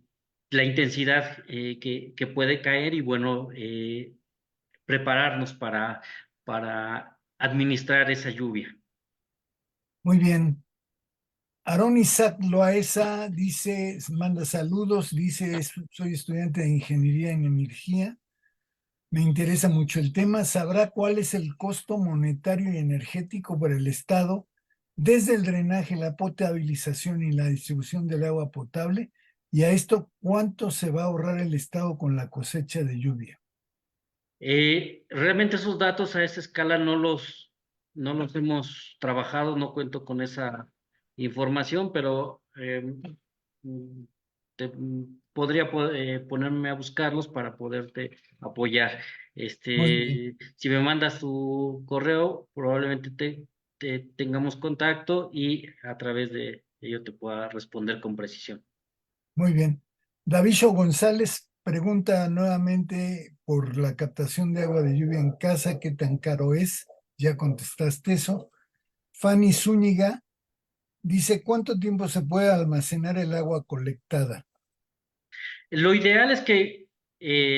la intensidad que puede caer y bueno, prepararnos para administrar esa lluvia. Muy bien. Aarón Isaac Loaesa dice, manda saludos, dice, soy estudiante de ingeniería en energía. Me interesa mucho el tema. ¿Sabrá cuál es el costo monetario y energético para el Estado desde el drenaje, la potabilización y la distribución del agua potable? Y a esto, ¿cuánto se va a ahorrar el Estado con la cosecha de lluvia? Realmente esos datos a esa escala no los hemos trabajado, no cuento con esa información, pero mm, podría ponerme a buscarlos para poderte apoyar. Muy bien, Si me mandas tu correo, probablemente tengamos contacto y a través de ello te pueda responder con precisión. muy bien. Davisho González pregunta nuevamente por la captación de agua de lluvia en casa, ¿qué tan caro es? Ya contestaste eso. Fanny Zúñiga dice, ¿cuánto tiempo se puede almacenar el agua colectada? Lo ideal es que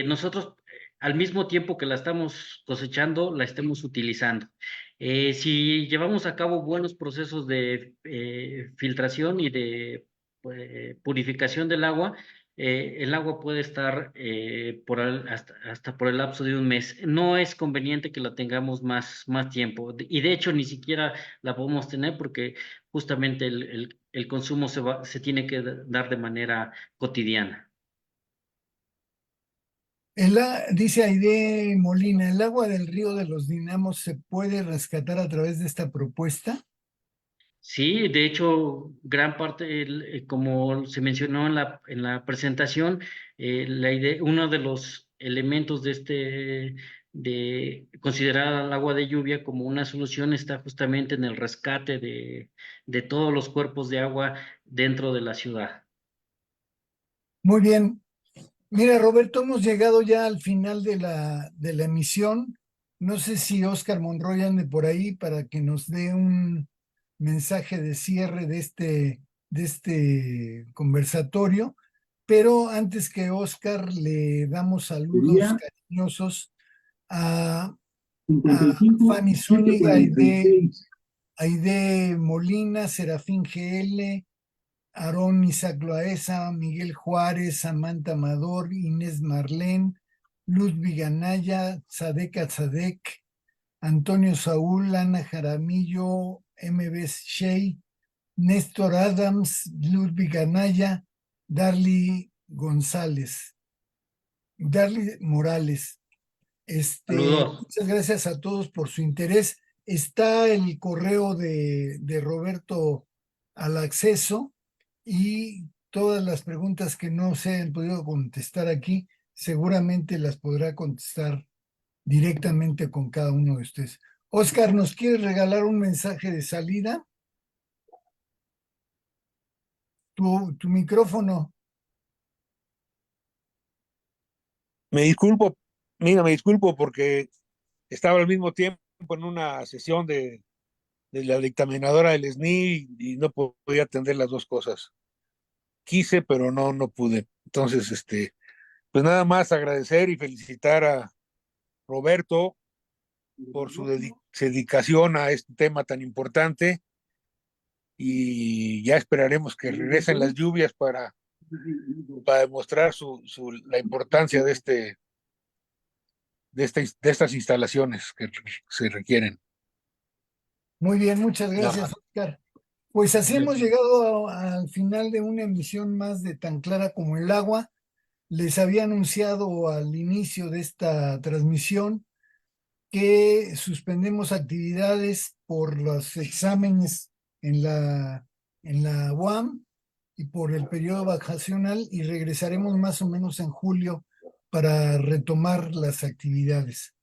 nosotros, al mismo tiempo que la estamos cosechando, la estemos utilizando. Si llevamos a cabo buenos procesos de filtración y de purificación del agua, el agua puede estar hasta por el lapso de un mes. No es conveniente que la tengamos más tiempo. Y de hecho, ni siquiera la podemos tener porque justamente el consumo se tiene que dar de manera cotidiana. Dice Aide Molina, ¿el agua del río de los Dinamos se puede rescatar a través de esta propuesta? Sí, de hecho, gran parte, como se mencionó en la presentación, la idea, uno de los elementos de considerar al agua de lluvia como una solución está justamente en el rescate de todos los cuerpos de agua dentro de la ciudad. Muy bien. Mira, Roberto, hemos llegado ya al final de la emisión. No sé si Oscar Monroy ande por ahí para que nos dé un mensaje de cierre de este conversatorio, pero antes que Oscar le damos saludos Sería cariñosos a 55, Fanny Zúñiga, 746. Aide Molina, Serafín GL, Aarón Isaac Loaesa, Miguel Juárez, Samantha Amador, Inés Marlén, Ludwig Anaya, Sadek Atzadek, Antonio Saúl, Ana Jaramillo, MB Shea, Néstor Adams, Ludwig Anaya, González, Darly Morales. Saludos. Muchas gracias a todos por su interés. Está el correo de Roberto al acceso y todas las preguntas que no se han podido contestar aquí, seguramente las podrá contestar directamente con cada uno de ustedes. Oscar, ¿nos quieres regalar un mensaje de salida? Tu micrófono. Me disculpo, mira, me disculpo porque estaba al mismo tiempo en una sesión de la dictaminadora del SNI y no podía atender las dos cosas. Quise, pero no pude. Entonces, pues nada más agradecer y felicitar a Roberto por su dedicación a este tema tan importante y ya esperaremos que regresen las lluvias para demostrar la importancia de estas instalaciones que se requieren. Muy bien, muchas No. gracias, Oscar. Pues así hemos llegado al final de una emisión más de Tan Clara como el Agua. Les había anunciado al inicio de esta transmisión que suspendemos actividades por los exámenes en la UAM y por el periodo vacacional y regresaremos más o menos en julio para retomar las actividades.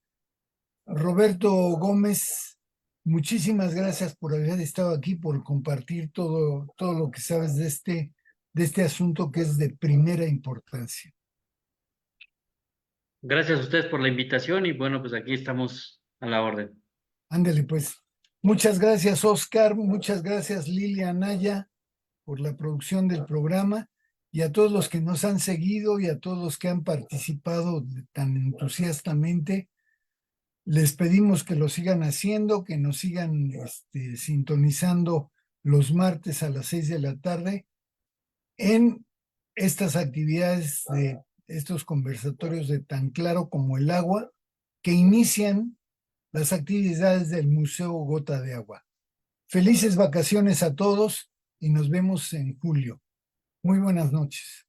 Roberto Gómez, muchísimas gracias por haber estado aquí, por compartir todo lo que sabes de este asunto que es de primera importancia. Gracias a ustedes por la invitación y bueno, pues aquí estamos a la orden. Ándale, pues. Muchas gracias, Oscar. Muchas gracias, Lilia Anaya, por la producción del programa y a todos los que nos han seguido y a todos los que han participado tan entusiastamente. Les pedimos que lo sigan haciendo, que nos sigan sintonizando los martes a las 6 de la tarde en estas actividades de estos conversatorios de Tan Claro como el Agua, que inician las actividades del Museo Gota de Agua. Felices vacaciones a todos y nos vemos en julio. Muy buenas noches.